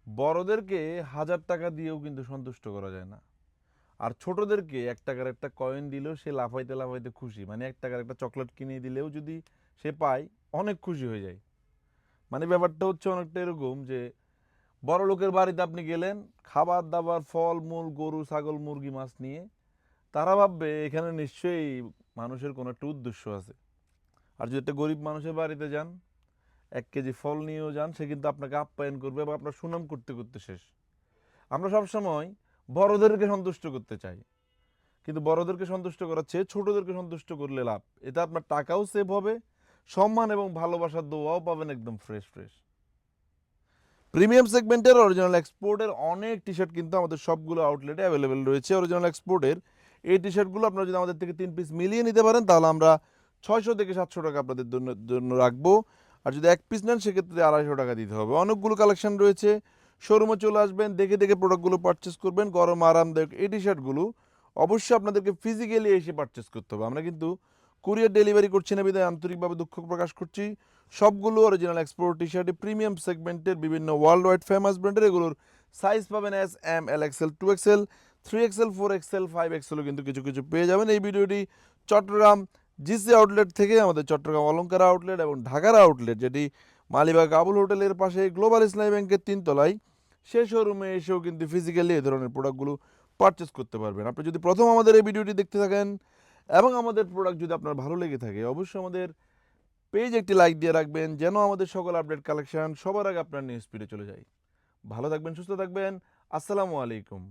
বড়দেরকে 1000 টাকা দিয়েও কিন্তু সন্তুষ্ট করা যায় না। আর ছোটদেরকে 1 টাকার একটা কয়েন দিলেও সে লাফাইতে লাফাইতে খুশি। মানে 1 টাকার একটা চকলেট কিনে দিলেও যদি সে পায়, অনেক খুশি হয়ে যায়। মানে ব্যাপারটা হচ্ছে অনেকটা এরকম যে বড় লোকের বাড়িতে আপনি গেলেন, খাবার দাবার ফল মূল গরু ছাগল মুরগি মাছ নিয়ে, তারা ভাববে এখানে নিশ্চয়ই মানুষের কোনো একটা উদ্দেশ্য আছে। আর যদি একটা গরিব মানুষের বাড়িতে যান, 1 কেজি ফল নিয়েও যান, সে কিন্তু আপনাকে আপ্যায়ন করবে বা আপনার সুনাম করতে করতে শেষ। আমরা সবসময় বড়দেরকে সন্তুষ্ট করতে চাই, কিন্তু বড়দেরকে সন্তুষ্ট করার চেয়ে ছোটদেরকে সন্তুষ্ট করলে লাভ। এতে আপনার টাকাও সেভ হবে, সম্মান এবং ভালোবাসার দোয়াও পাবেন একদম ফ্রেশ ফ্রেশ। প্রিমিয়াম সেগমেন্টের অরিজিনাল এক্সপোর্টের অনেক টি শার্ট কিন্তু আমাদের সবগুলো আউটলেটে অ্যাভেলেবেল রয়েছে। অরিজিনাল এক্সপোর্টের এই টি শার্টগুলো আপনারা যদি আমাদের থেকে 3 পিস মিলিয়ে নিতে পারেন, তাহলে আমরা 600 থেকে 700 টাকা আপনাদের জন্য রাখবো। আর যদি 1 পিস নেন, সেক্ষেত্রে 250 টাকা দিতে হবে। অনেকগুলো কালেকশন রয়েছে, শোরুমে চলে আসবেন, দেখে দেখে প্রোডাক্টগুলো পারচেস করবেন। গরম আরামদায়ক এই টি শার্টগুলো অবশ্যই আপনাদেরকে ফিজিক্যালি এসে পারচেস করতে হবে। আমরা কিন্তু কুরিয়ার ডেলিভারি করছি না বিধায় আন্তরিকভাবে দুঃখ প্রকাশ করছি। সবগুলো অরিজিনাল এক্সপোর্ট টি শার্টে প্রিমিয়াম সেগমেন্টের বিভিন্ন ওয়ার্ল্ড ওয়াইড ফেমাস ব্র্যান্ডের। এগুলোর সাইজ পাবেন এস, এম, এল, Excel, 2XL, 3XL, 4XL, 5XL কিন্তু কিছু কিছু পেয়ে যাবেন। এই ভিডিওটি চট্টগ্রাম জিসি আউটলেট থেকে আমাদের চট্টগ্রাম অলঙ্কার আউটলেট এবং ঢাকার আউটলেট, যেটি মালিবাগ আবুল হোটেলের পাশে গ্লোবাল ইসলামী ব্যাংকের 3 তলায়, সে শোরুমে এসেও কিন্তু ফিজিক্যালি এই ধরনের প্রোডাক্টগুলো পারচেস করতে পারবেন। আপনি যদি প্রথম আমাদের এই ভিডিওটি দেখতে থাকেন এবং আমাদের প্রোডাক্ট যদি আপনার ভালো লেগে থাকে, অবশ্যই আমাদের পেজ একটি লাইক দিয়ে রাখবেন, যেন আমাদের সকল আপডেট কালেকশন সবার আগে আপনার নিউজ ফিডে চলে যায়। ভালো থাকবেন, সুস্থ থাকবেন। আসসালামু আলাইকুম।